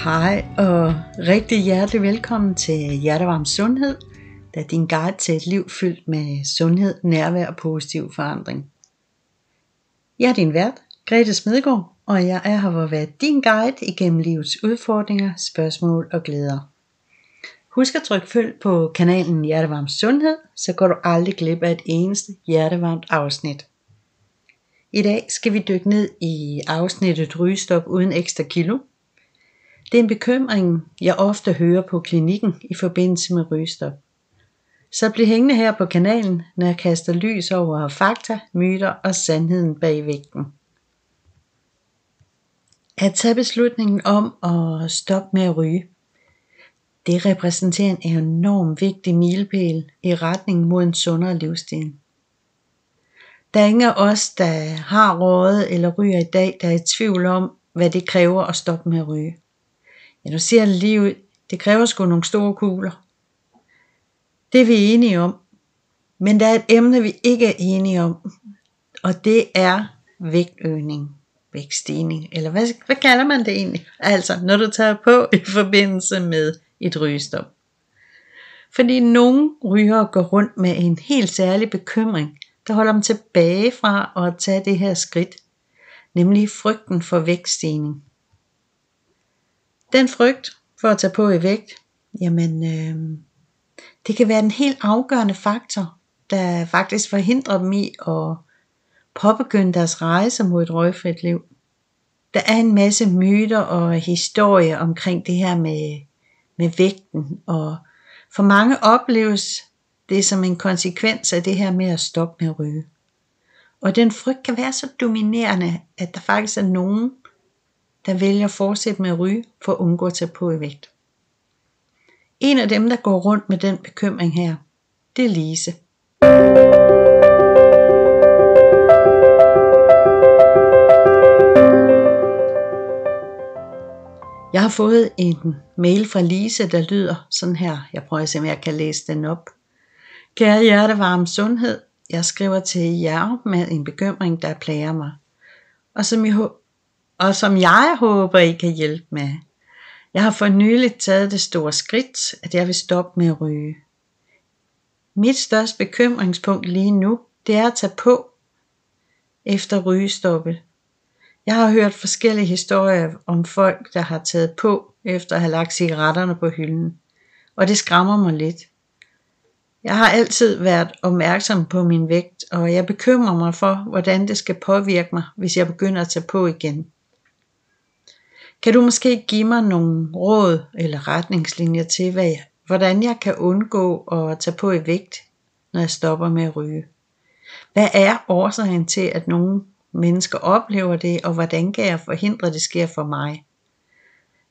Hej og rigtig hjertelig velkommen til Hjertevarm Sundhed, der er din guide til et liv fyldt med sundhed, nærvær og positiv forandring. Jeg er din vært, Grete Smedegaard, og jeg er her for at være din guide igennem livets udfordringer, spørgsmål og glæder. Husk at trykke følg på kanalen Hjertevarm Sundhed, så går du aldrig glip af et eneste hjertevarmt afsnit. I dag skal vi dykke ned i afsnittet rygestop uden ekstra kilo. Det er en bekymring, jeg ofte hører på klinikken i forbindelse med rygestop. Så bliv hængende her på kanalen, når jeg kaster lys over fakta, myter og sandheden bag vægten. At tage beslutningen om at stoppe med at ryge, det repræsenterer en enormt vigtig milepæl i retning mod en sundere livsstil. Der er ingen af os, der har røget eller ryger i dag, der er i tvivl om, hvad det kræver at stoppe med at ryge. Ja, nu siger det lige ud, det kræver sgu nogle store kugler. Det er vi enige om. Men der er et emne, vi ikke er enige om, og det er vægtøgning, vægtstigning, eller hvad kalder man det egentlig? Altså, når du tager på i forbindelse med et rygestop. Fordi nogle rygere går rundt med en helt særlig bekymring, der holder dem tilbage fra at tage det her skridt, nemlig frygten for vægtstigning. Den frygt for at tage på i vægt, jamen det kan være en helt afgørende faktor, der faktisk forhindrer dem i at påbegynde deres rejse mod et røgfrit liv. Der er en masse myter og historier omkring det her med vægten, og for mange opleves det som en konsekvens af det her med at stoppe med at ryge. Og den frygt kan være så dominerende, at der faktisk er nogen, der vælger at fortsætte med at ryge for at undgå at tage på i vægt. En af dem, der går rundt med den bekymring her, det er Lise. Jeg har fået en mail fra Lise, der lyder sådan her. Jeg prøver at se, om jeg kan læse den op. Kære Hjertevarm Sundhed, jeg skriver til jer med en bekymring, der plager mig, og som jeg håber, I kan hjælpe med. Jeg har for nyligt taget det store skridt, at jeg vil stoppe med at ryge. Mit største bekymringspunkt lige nu, det er at tage på efter rygestoppet. Jeg har hørt forskellige historier om folk, der har taget på efter at have lagt cigaretterne på hylden, og det skræmmer mig lidt. Jeg har altid været opmærksom på min vægt, og jeg bekymrer mig for, hvordan det skal påvirke mig, hvis jeg begynder at tage på igen. Kan du måske give mig nogle råd eller retningslinjer til, hvordan jeg kan undgå at tage på i vægt, når jeg stopper med at ryge? Hvad er årsagen til, at nogle mennesker oplever det, og hvordan kan jeg forhindre, at det sker for mig?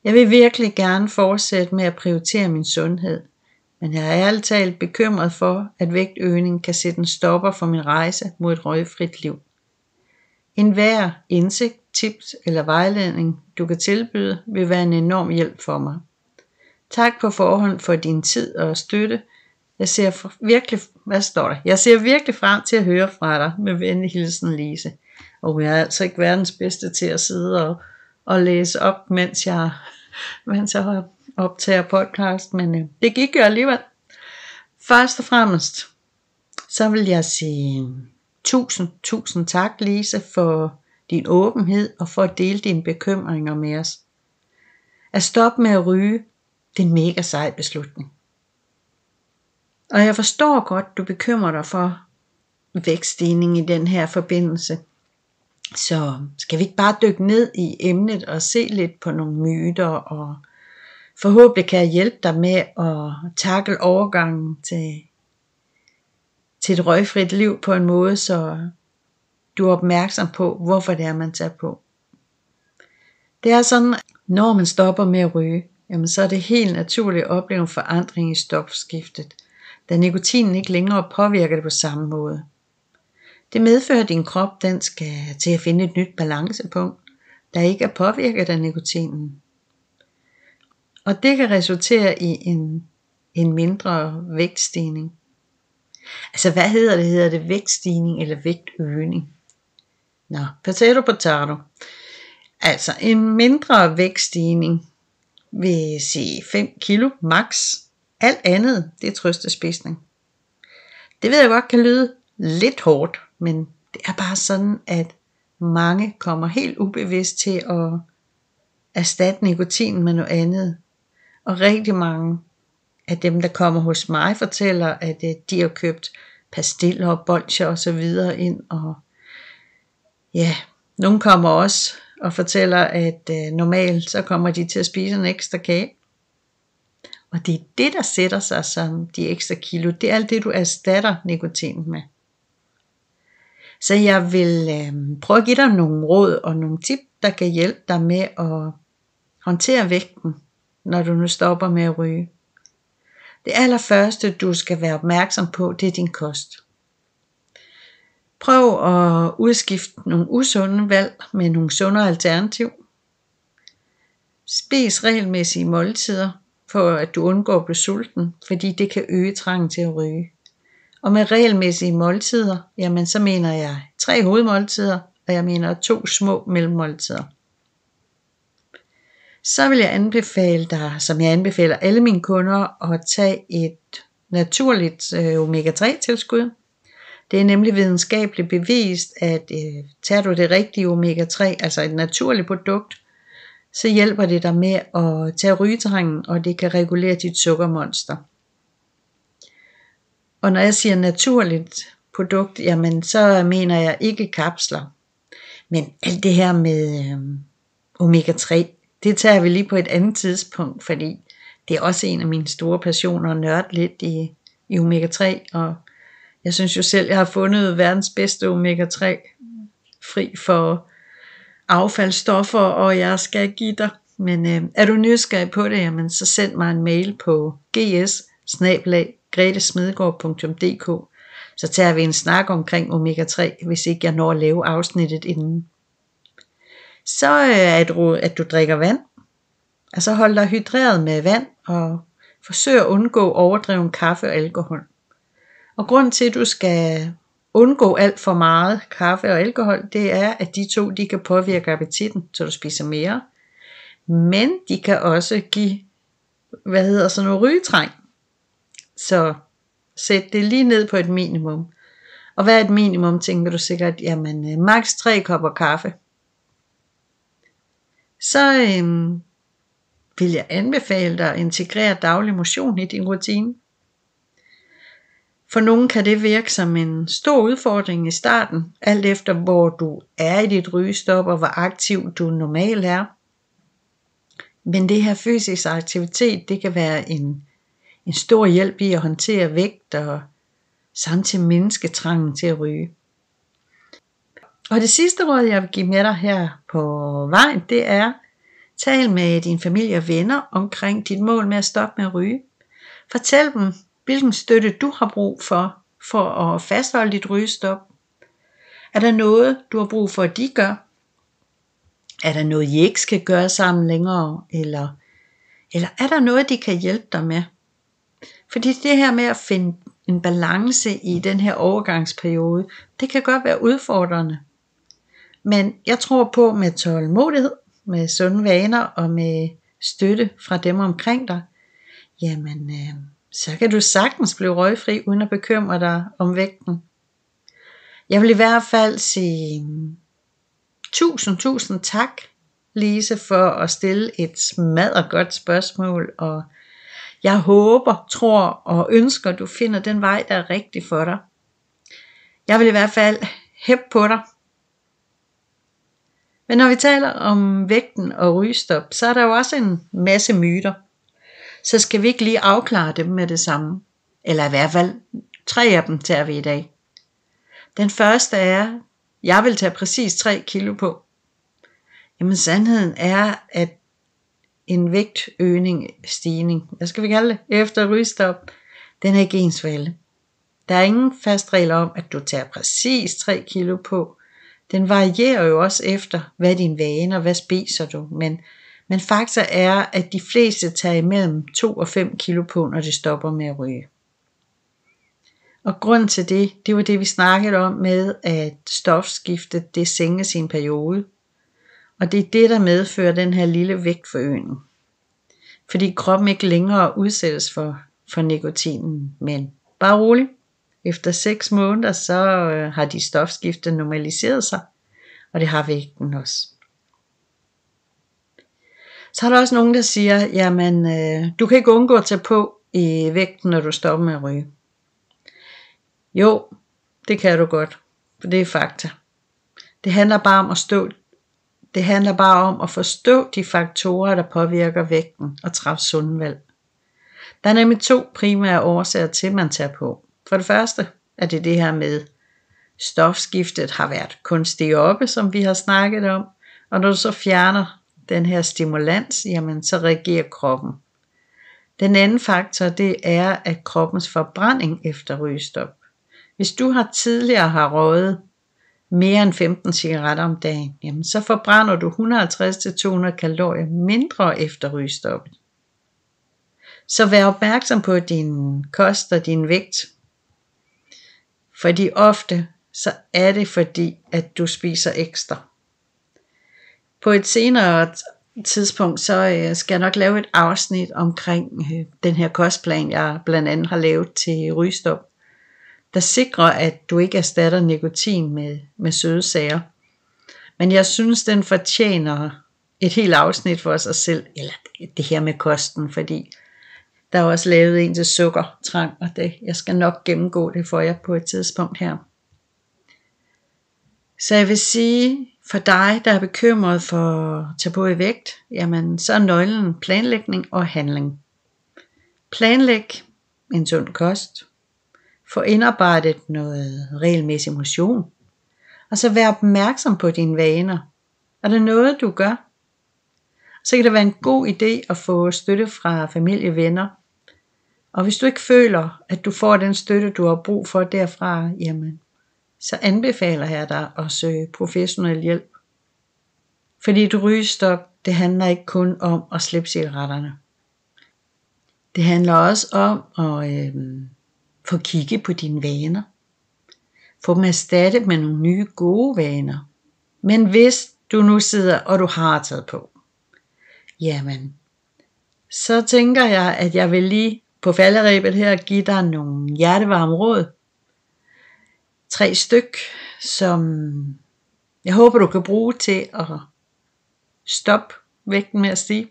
Jeg vil virkelig gerne fortsætte med at prioritere min sundhed, men jeg er ærligt talt bekymret for, at vægtøgning kan sætte en stopper for min rejse mod et røgfrit liv. Enhver indsigt, tips eller vejledning, du kan tilbyde, vil være en enorm hjælp for mig. Tak på forhånd for din tid og støtte. Jeg ser virkelig frem til at høre fra dig. Med venlig hilsen, Lise. Og jeg er altså ikke verdens bedste til at sidde og læse op, mens jeg optager podcast, men det gik jo alligevel. Først og fremmest, så vil jeg sige tusind tak, Lise, for din åbenhed og for at dele dine bekymringer med os. At stoppe med at ryge, det er en mega sej beslutning. Og jeg forstår godt, du bekymrer dig for vægtstigning i den her forbindelse. Så skal vi ikke bare dykke ned i emnet og se lidt på nogle myter, og forhåbentlig kan jeg hjælpe dig med at tackle overgangen til et røgfrit liv på en måde, så du er opmærksom på, hvorfor det er, man tager på. Det er sådan, når man stopper med at ryge, jamen så er det helt naturligt at opleve en forandring i stofskiftet, da nikotinen ikke længere påvirker det på samme måde. Det medfører, at din krop den skal til at finde et nyt balancepunkt, der ikke er påvirket af nikotinen. Og det kan resultere i en mindre vægtstigning. Altså hvad hedder det? Hedder det vægtstigning eller vægtøgning? Potato. Altså en mindre vægtstigning vil sige 5 kilo max. Alt andet, det er trøstespisning. Det ved jeg godt kan lyde lidt hårdt, men det er bare sådan, at mange kommer helt ubevidst til at erstatte nikotin med noget andet. Og rigtig mange af dem, der kommer hos mig, fortæller, at de har købt pastiller og bolcher og så videre ind. Og ja, nogle kommer også og fortæller, at normalt så kommer de til at spise en ekstra kage. Og det er det, der sætter sig som de ekstra kilo. Det er alt det, du erstatter nikotin med. Så jeg vil prøve at give dig nogle råd og nogle tip, der kan hjælpe dig med at håndtere vægten, når du nu stopper med at ryge. Det allerførste, du skal være opmærksom på, det er din kost. Prøv at udskifte nogle usunde valg med nogle sundere alternativ. Spis regelmæssige måltider, for at du undgår at blive sulten, fordi det kan øge trangen til at ryge. Og med regelmæssige måltider, jamen så mener jeg 3 hovedmåltider, og jeg mener 2 små mellemmåltider. Så vil jeg anbefale dig, som jeg anbefaler alle mine kunder, at tage et naturligt omega-3 tilskud. Det er nemlig videnskabeligt bevist, at tager du det rigtige omega-3, altså et naturligt produkt, så hjælper det dig med at tage rygetrangen, og det kan regulere dit sukkermonster. Og når jeg siger naturligt produkt, jamen så mener jeg ikke kapsler. Men alt det her med omega-3, det tager vi lige på et andet tidspunkt, fordi det er også en af mine store passioner at nørde lidt i omega-3. Og jeg synes jo selv, jeg har fundet verdens bedste omega-3 fri for affaldsstoffer, og jeg skal give dig. Men er du nysgerrig på det, jamen så send mig en mail på gs@gretesmedgaard.dk, så tager vi en snak omkring omega-3, hvis ikke jeg når at lave afsnittet inden. Så at du drikker vand. Altså hold dig hydreret med vand, og forsøg at undgå overdreven kaffe og alkohol. Og grund til, at du skal undgå alt for meget kaffe og alkohol, det er, at de to de kan påvirke appetitten, så du spiser mere. Men de kan også give, sådan noget rygetræng. Så sæt det lige ned på et minimum. Og hvad er et minimum, tænker du sikkert, jamen maks 3 kopper kaffe. Så vil jeg anbefale dig at integrere daglig motion i din rutine. For nogen kan det virke som en stor udfordring i starten, alt efter hvor du er i dit rygestop og hvor aktiv du normalt er. Men det her fysisk aktivitet, det kan være en stor hjælp i at håndtere vægt og samtidig mindske trangen til at ryge. Og det sidste råd, jeg vil give med dig her på vejen, det er, tal med din familie og venner omkring dit mål med at stoppe med at ryge. Fortæl dem, hvilken støtte du har brug for at fastholde dit rygestop. Er der noget, du har brug for, at de gør? Er der noget, I ikke skal gøre sammen længere? Eller er der noget, de kan hjælpe dig med? Fordi det her med at finde en balance i den her overgangsperiode, det kan godt være udfordrende. Men jeg tror på med tålmodighed, med sunde vaner og med støtte fra dem omkring dig, jamen så kan du sagtens blive røgfri uden at bekymre dig om vægten. Jeg vil i hvert fald sige tusind tak, Lise, for at stille et smadret godt spørgsmål, og jeg håber, tror og ønsker, du finder den vej, der er rigtig for dig. Jeg vil i hvert fald hæppe på dig. Men når vi taler om vægten og rygestop, så er der jo også en masse myter. Så skal vi ikke lige afklare dem med det samme. Eller i hvert fald 3 af dem tager vi i dag. Den første er, jeg vil tage præcis 3 kilo på. Jamen sandheden er, at en stigning, hvad skal vi kalde det, efter rygestop, den er ikke ens for alle. Der er ingen fast regel om, at du tager præcis 3 kilo på. Den varierer jo også efter, hvad er dine vaner, hvad spiser du. Men fakta er, at de fleste tager imellem 2 og 5 kilo på, når de stopper med at ryge. Og grund til det var det vi snakkede om med, at stofskiftet det sænkes i en periode. Og det er det, der medfører den her lille vægtforøgning. fordi kroppen ikke længere udsættes for nikotinen. Men bare rolig, efter 6 måneder, så har de stofskifte normaliseret sig, og det har vægten også. Så er der også nogen, der siger, jamen du kan ikke undgå at tage på i vægten, når du stopper med at ryge. Jo, det kan du godt, for det er fakta. Det handler bare om at forstå de faktorer, der påvirker vægten og træffe sunde valg. Der er nemlig 2 primære årsager til, at man tager på. For det første er det her med, stofskiftet har været kunstigt oppe, som vi har snakket om, og når du så fjerner den her stimulans, jamen så reagerer kroppen. Den anden faktor, det er, at kroppens forbrænding efter rygestop. Hvis du tidligere har røget mere end 15 cigaretter om dagen, jamen så forbrænder du 150-200 kalorier mindre efter rygestoppet. Så vær opmærksom på din kost og din vægt, fordi ofte så er det fordi, at du spiser ekstra. På et senere tidspunkt, så skal jeg nok lave et afsnit omkring den her kostplan, jeg blandt andet har lavet til rygestop, der sikrer, at du ikke erstatter nikotin med søde sager. Men jeg synes, den fortjener et helt afsnit for sig selv, eller det her med kosten, fordi der er også lavet en til sukkertrang, og jeg skal nok gennemgå det for jer på et tidspunkt her. Så jeg vil sige, for dig, der er bekymret for at tage på i vægt, jamen så er nøglen planlægning og handling. Planlæg en sund kost. Få indarbejdet noget regelmæssig motion. Og så vær opmærksom på dine vaner. Er det noget, du gør? Så kan det være en god idé at få støtte fra familie og venner. Og hvis du ikke føler, at du får den støtte, du har brug for derfra, jamen, så anbefaler jeg dig at søge professionel hjælp. Fordi et rygestop, det handler ikke kun om at slippe cigaretterne. Det handler også om at få kigge på dine vaner. Få dem erstattet med nogle nye gode vaner. Men hvis du nu sidder, og du har taget på, jamen, så tænker jeg, at jeg vil lige på falderebet her give dig nogle hjertevarme råd. 3 styk, som jeg håber, du kan bruge til at stoppe vægten med at stige.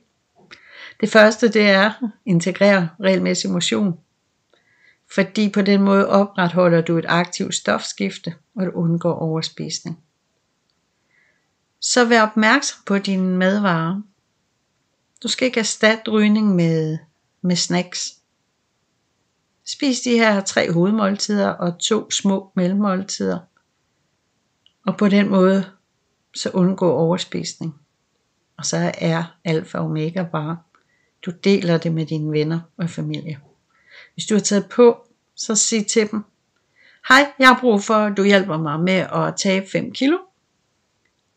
Det første, det er at integrere regelmæssig motion. Fordi på den måde opretholder du et aktivt stofskifte, og du undgår overspisning. Så vær opmærksom på dine madvarer. Du skal ikke erstatte rygning med snacks. Spis de her 3 hovedmåltider og 2 små mellemmåltider. Og på den måde så undgå overspisning. Og så er alfa og omega bare, du deler det med dine venner og familie. Hvis du har taget på, så sig til dem: hej, jeg har brug for, at du hjælper mig med at tabe 5 kilo.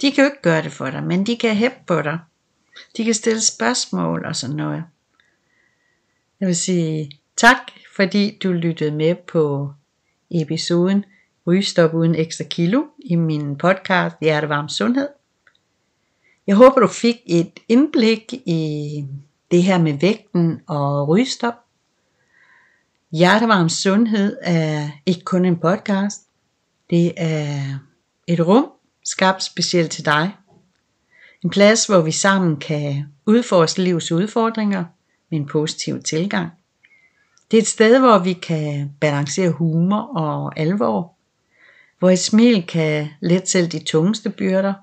De kan jo ikke gøre det for dig, men de kan hæppe på dig. De kan stille spørgsmål og sådan noget. Jeg vil sige tak, fordi du lyttede med på episoden Rygestop uden ekstra kilo i min podcast Hjertevarm Sundhed. Jeg håber, du fik et indblik i det her med vægten og rygestop. Hjertevarm Sundhed er ikke kun en podcast. Det er et rum skabt specielt til dig. En plads, hvor vi sammen kan udforske livets udfordringer med en positiv tilgang. Det er et sted, hvor vi kan balancere humor og alvor. Hvor et smil kan lette selv de tungeste byrder.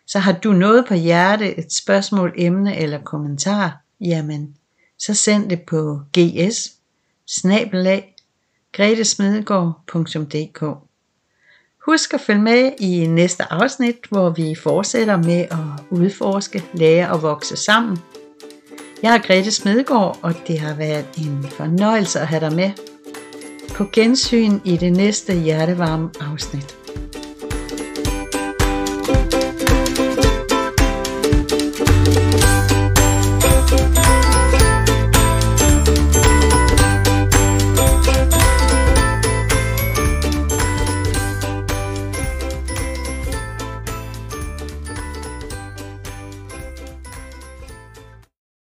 Så har du noget på hjerte, et spørgsmål, emne eller kommentar, jamen så send det på gs@gretesmedegaard.dk. Husk at følge med i næste afsnit, hvor vi fortsætter med at udforske, lære og vokse sammen. Jeg er Grete Smedegaard, og det har været en fornøjelse at have dig med. På gensyn i det næste hjertevarme afsnit.